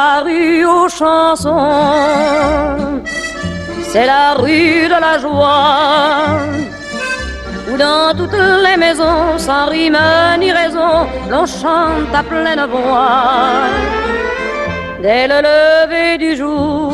la rue aux chansons, c'est la rue de la joie, où dans toutes les maisons, sans rime ni raison, l'on chante à pleine voix. Dès le lever du jour,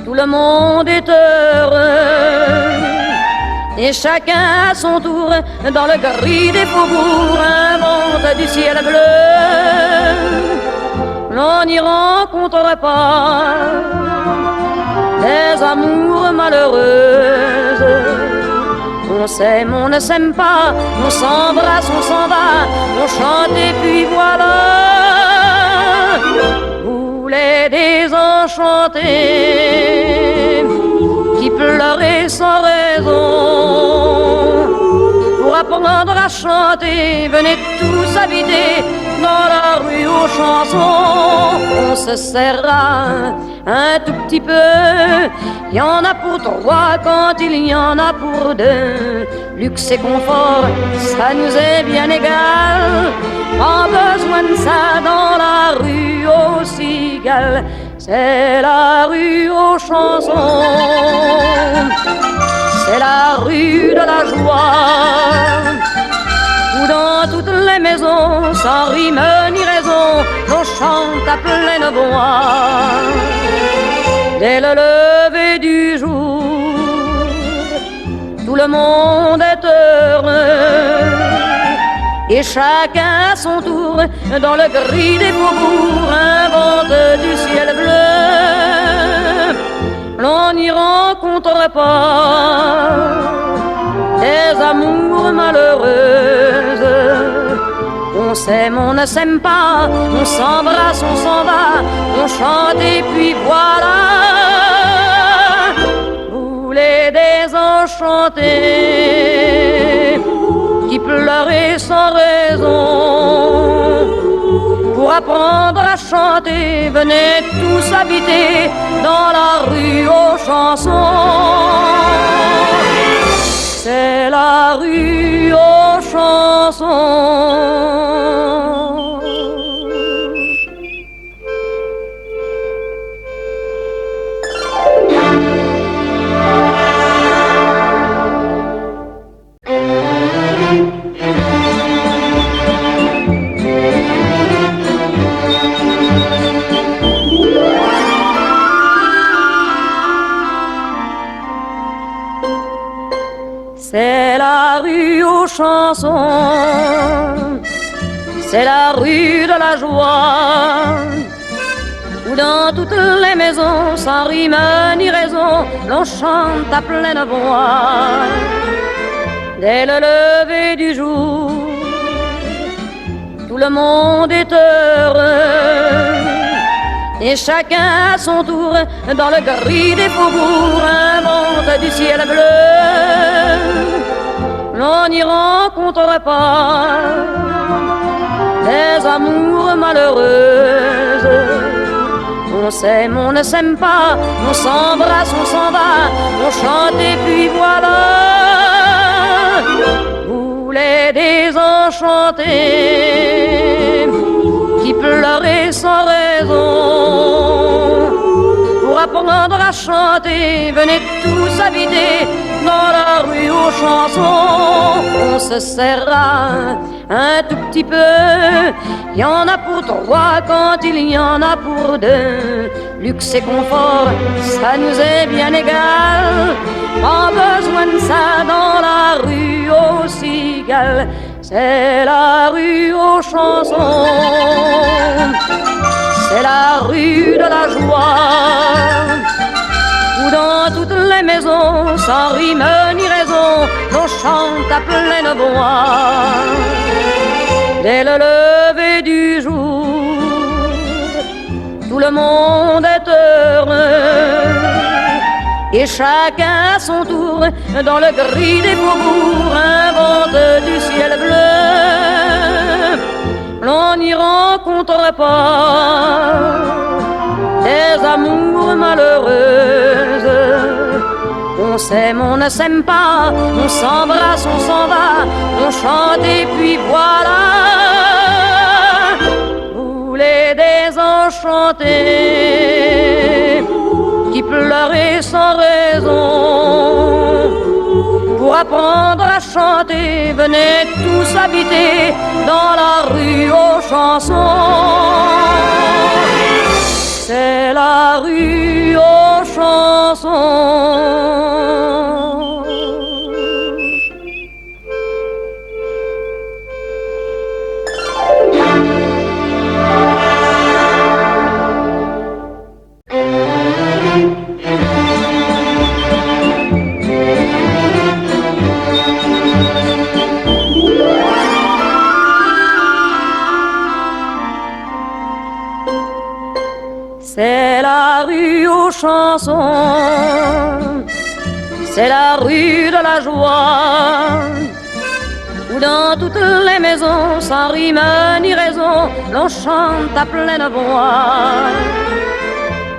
tout le monde est heureux, et chacun à son tour, dans le gris des faubourgs, invente du ciel bleu. L'on n'y rencontre pas des amours malheureuses. On s'aime, on ne s'aime pas, on s'embrasse, on s'en va, on chante et puis voilà. Vous les désenchantés qui pleuraient sans raison, pour apprendre à chanter, venez tous habiter dans la rue aux chansons. On se serra un tout petit peu, il y en a pour trois quand il y en a pour deux. Luxe et confort, ça nous est bien égal, pas besoin de ça dans la rue aux cigales. C'est la rue aux chansons, c'est la rue de la joie, où dans toutes les maisons, sans rime ni raison, l'on chante à pleine voix. Dès le lever du jour, tout le monde est heureux, et chacun à son tour, dans le gris des faubourgs, invente du ciel bleu. L'on n'y rencontre pas des amours malheureuses. On s'aime, on ne s'aime pas, on s'embrasse, on s'en va, on chante et puis voilà. Vous les désenchantés qui pleuraient sans raison, pour apprendre à chanter, venez tous habiter dans la rue aux chansons. C'est la rue aux chansons. C'est la rue aux chansons, c'est la rue de la joie, où dans toutes les maisons, sans rime ni raison, l'on chante à pleine voix. Dès le lever du jour, tout le monde est heureux, et chacun à son tour, dans le gris des faubourgs, invente du ciel bleu. L'on n'y rencontre pas des amours malheureuses. On s'aime, on ne s'aime pas, on s'embrasse, on s'en va, on chante et puis voilà. Vous les désenchantés qui pleuraient sans raison, pour apprendre à chanter, venez tous habiter dans la rue aux chansons. On se serra un tout petit peu, il y en a pour trois quand il y en a pour deux. Luxe et confort, ça nous est bien égal, pas besoin de ça dans la rue aux cigales. C'est la rue aux chansons, c'est la rue de la joie, où dans toutes les maisons, sans rime ni raison, l'on chante à pleine voix. Dès le lever du jour, tout le monde est heureux, et chacun à son tour, dans le gris des faubourgs, invente du ciel bleu. L'on n'y rencontre pas des amours malheureuses. On s'aime, on ne s'aime pas, on s'embrasse, on s'en va, on chante et puis voilà. Vous les désenchantés qui pleuraient sans raison. Pour apprendre à chanter, venaient tous habiter dans la rue aux chansons. C'est la rue aux chansons. C'est la rue aux chansons, c'est la rue de la joie, où dans toutes les maisons, sans rime ni raison, l'on chante à pleine voix.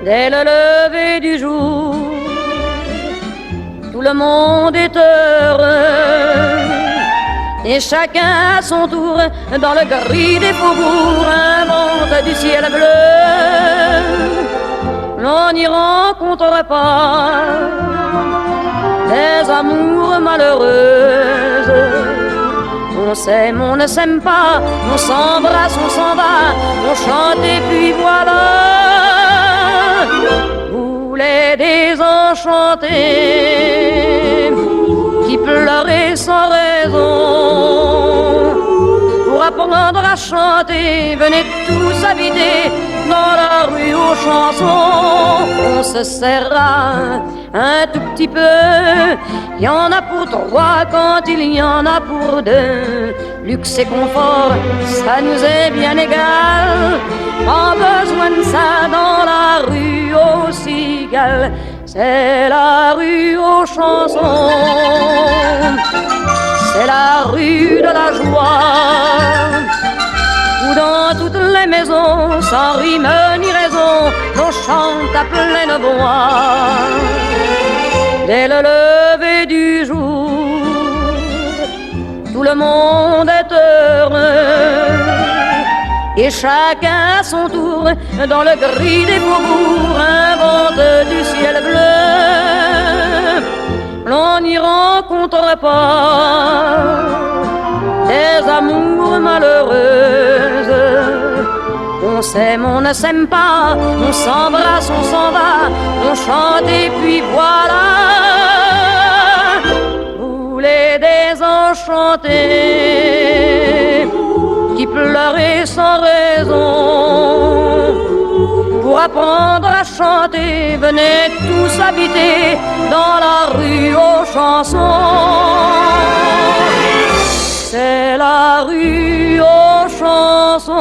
Dès le lever du jour, tout le monde est heureux, et chacun à son tour, dans le gris des faubourgs, invente du ciel bleu. L'on n'y rencontre pas des amours malheureuses. On s'aime, on ne s'aime pas, on s'embrasse, on s'en va, on chante et puis voilà. Vous les désenchantés qui pleuraient sans raison. Pour apprendre à chanter, venez tous habiter dans la rue aux chansons. On se serra un tout petit peu, il y en a pour trois quand il y en a pour deux. Luxe et confort, ça nous est bien égal, pas besoin de ça dans la rue aux cigales. C'est la rue aux chansons, c'est la rue de la joie, où dans toutes les maisons, sans rime ni raison, l'on chante à pleine voix. Dès le lever du jour, tout le monde est heureux, et chacun à son tour, dans le gris des faubourgs, invente du ciel bleu. L'on n'y rencontre pas des amours malheureuses. On s'aime, on ne s'aime pas, on s'embrasse, on s'en va, on chante et puis voilà. Vous les désenchantés qui pleuraient sans raison. Pour apprendre à chanter, venez tous habiter dans la rue aux chansons. C'est la rue aux chansons.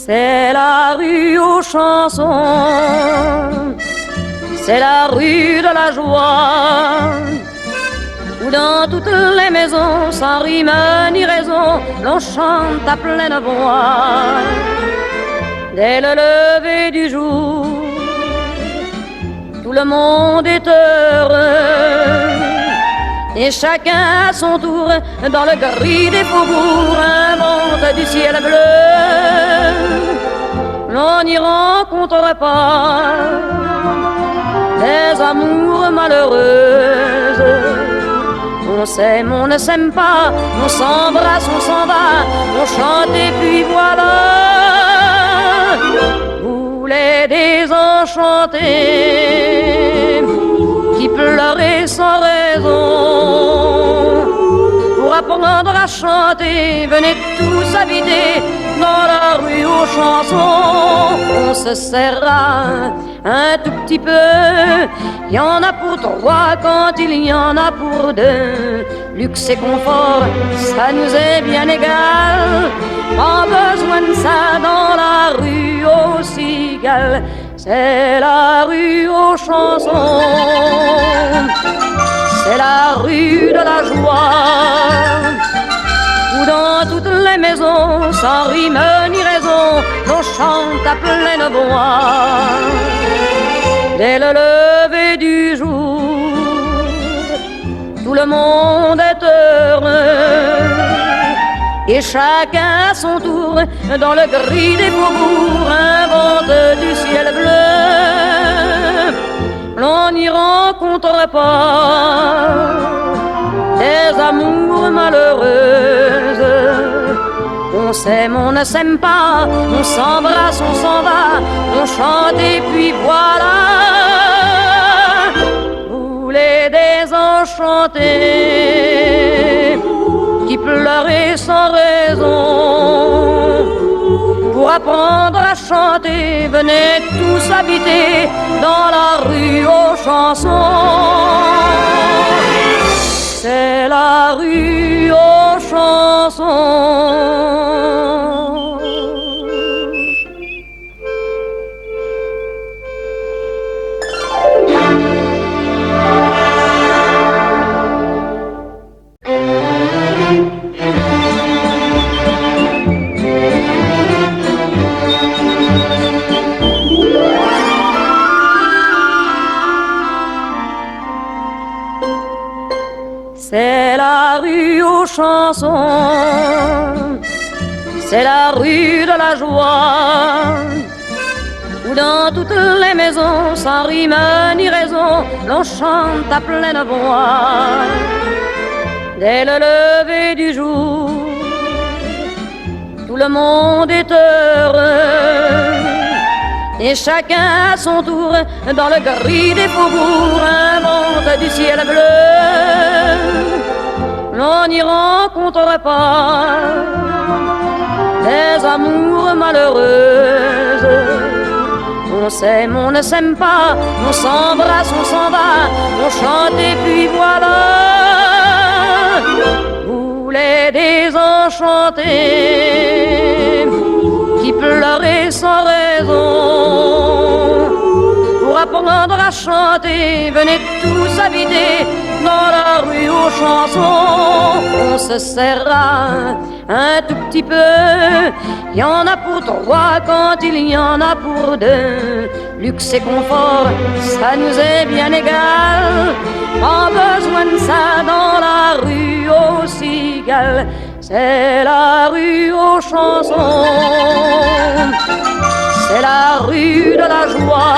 C'est la rue aux chansons, c'est la rue de la joie, où dans toutes les maisons, sans rime ni raison, l'on chante à pleine voix. Dès le lever du jour, tout le monde est heureux, et chacun à son tour, dans le gris des faubourgs, invente du ciel bleu. L'on n'y rencontre pas des amours malheureuses. On s'aime, on ne s'aime pas, on s'embrasse, on s'en va, on chante et puis voilà. Vous les désenchantés qui pleuraient sans raison. Pour apprendre à chanter, venez tous habiter dans la rue aux chansons. On se serra un tout petit peu, il y en a pour trois quand il y en a pour deux. Luxe et confort, ça nous est bien égal, pas besoin de ça dans la rue aux cigales. c'est la rue aux chansons, c'est la rue de la joie, où dans toutes les maisons, sans rime ni raison, l'on chante à pleine voix. Dès le lever du jour, tout le monde est heureux, et chacun à son tour, dans le gris des faubourgs, invente du ciel bleu. L'on n'y rencontre pas des amours malheureuses. On s'aime, on ne s'aime pas, on s'embrasse, on s'en va, on chante et puis voilà. Vous les désenchantés qui pleuraient sans raison, pour apprendre à chanter, venez tous habiter dans la rue aux chansons. C'est la rue aux chansons. C'est la rue aux chansons, c'est la rue de la joie, où dans toutes les maisons, sans rime ni raison, l'on chante à pleine voix. Dès le lever du jour, tout le monde est heureux, et chacun à son tour, dans le gris des faubourgs, invente du ciel bleu. L'on n'y rencontre pas des amours malheureuses. On s'aime, on ne s'aime pas, on s'embrasse, on s'en va, on chante et puis voilà. Vous les désenchantés qui pleuraient sans raison, pour apprendre à chanter, venez tous habiter dans la rue aux chansons. On se serra un tout petit peu, il y en a pour trois quand il y en a pour deux. Luxe et confort, ça nous est bien égal, pas besoin de ça dans la rue aux cigales. C'est la rue aux chansons, c'est la rue de la joie,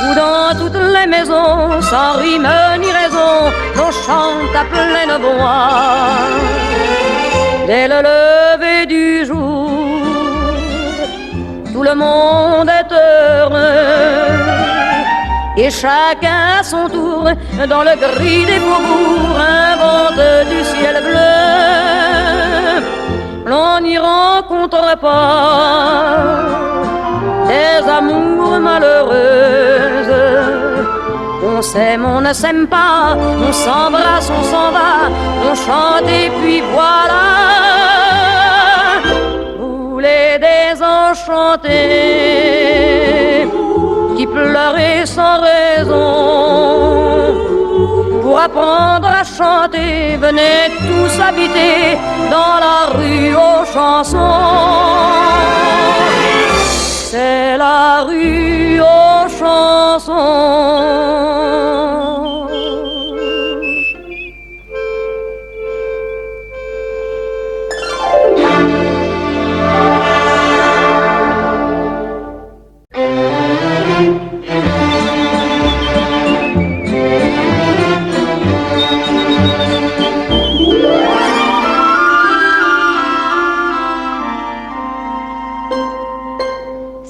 où dans toutes les maisons, sans rime ni raison, l'on chante à pleine voix. Dès le lever du jour, tout le monde est heureux, et chacun à son tour, dans le gris des faubourgs, invente du ciel bleu. L'on n'y rencontre pas des amours malheureuses. On s'aime, on ne s'aime pas, on s'embrasse, on s'en va, on chante et puis voilà. Vous les désenchantés qui pleuraient sans raison, pour apprendre à chanter, venez tous habiter dans la rue aux chansons. C'est la rue aux chansons.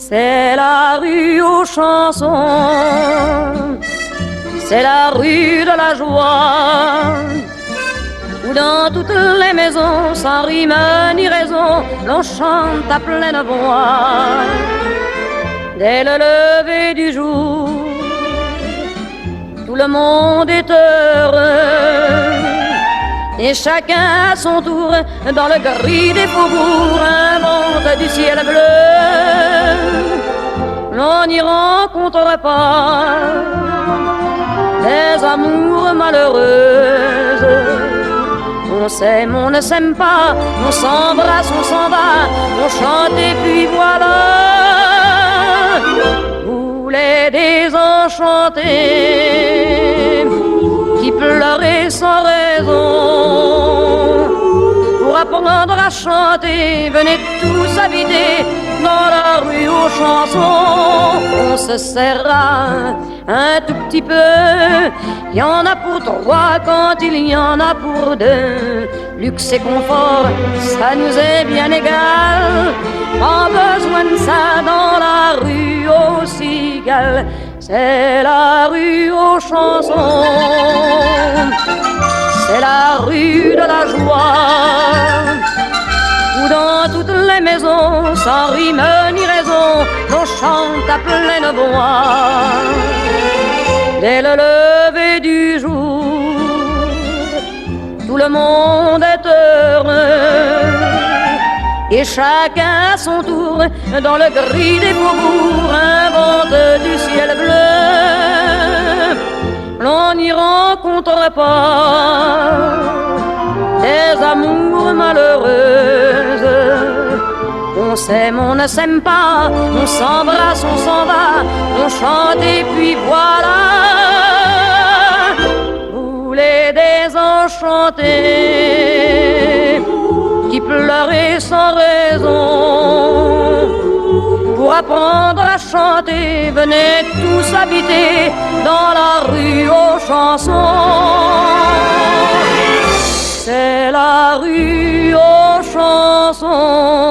C'est la rue aux chansons, c'est la rue de la joie, où dans toutes les maisons, sans rime ni raison, l'on chante à pleine voix. Dès le lever du jour, tout le monde est heureux, et chacun à son tour, dans le gris des faubourgs, invente du ciel bleu. l'on n'y rencontre pas des amours malheureuses. On s'aime, on ne s'aime pas, on s'embrasse, on s'en va, on chante et puis voilà. Vous les désenchantés qui pleuraient sans raison, pour apprendre à chanter, venez tous habiter dans la rue aux chansons. On se serra un tout petit peu, il y en a pour trois quand il y en a pour deux. Luxe et confort, ça nous est bien égal, pas besoin de ça dans la rue aux cigales. C'est la rue aux chansons, c'est la rue de la joie, où dans toutes les maisons, sans rime ni raison, l'on chante à pleine voix. Dès le lever du jour, tout le monde est heureux, et chacun à son tour, dans le gris des faubourgs, invente du ciel bleu. L'on n'y rencontre pas des amours malheureuses. On s'aime, on ne s'aime pas, on s'embrasse, on s'en va, on chante et puis voilà. Vous les désenchantés qui pleuraient sans raison, pour apprendre à chanter, venez tous habiter dans la rue aux chansons. C'est la rue aux chansons.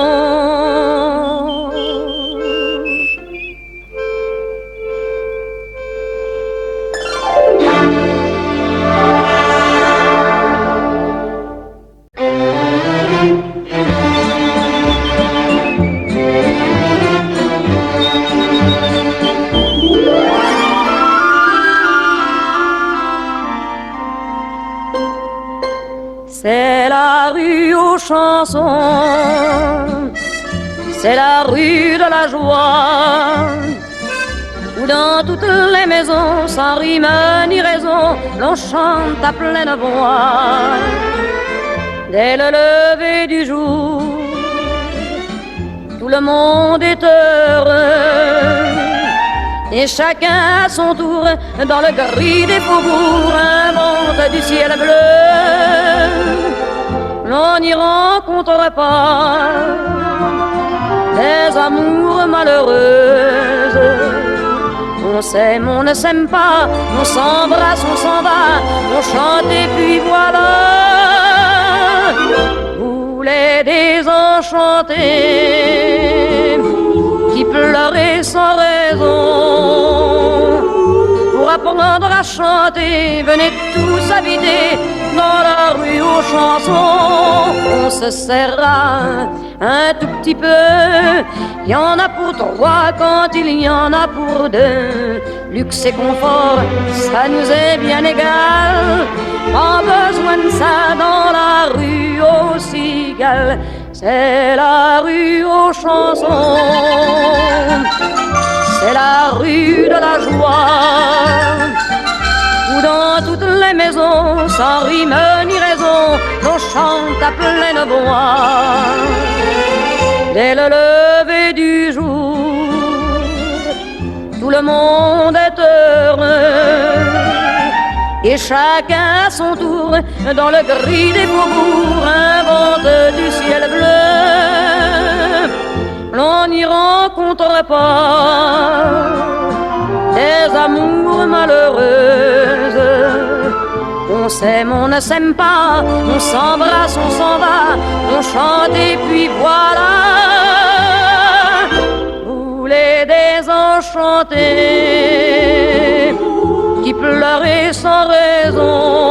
C'est la rue aux chansons, c'est la rue de la joie, où dans toutes les maisons, sans rime ni raison, l'on chante à pleine voix. Dès le lever du jour, tout le monde est heureux, et chacun à son tour, dans le gris des faubourgs, invente du ciel bleu. L'on n'y rencontre pas des amours malheureuses. On s'aime, on ne s'aime pas, on s'embrasse, on s'en va, on chante et puis voilà. Vous les désenchantés qui pleuraient sans raison, pour apprendre à chanter, venez tous habiter dans la rue aux chansons. On se serra un tout petit peu, il y en a pour trois quand il y en a pour deux. Luxe et confort, ça nous est bien égal, pas besoin de ça dans la rue aux cigales. C'est la rue aux chansons, c'est la rue de la joie, où dans toutes les maisons, sans rime ni raison, l'on chante à pleine voix. Dès le lever du jour, tout le monde est heureux, et chacun à son tour, dans le gris des faubourgs, invente du ciel bleu. L'on n'y rencontre pas des amours malheureuses. On s'aime, on ne s'aime pas, on s'embrasse, on s'en va, on chante et puis voilà. Vous les désenchantés qui pleuraient sans raison,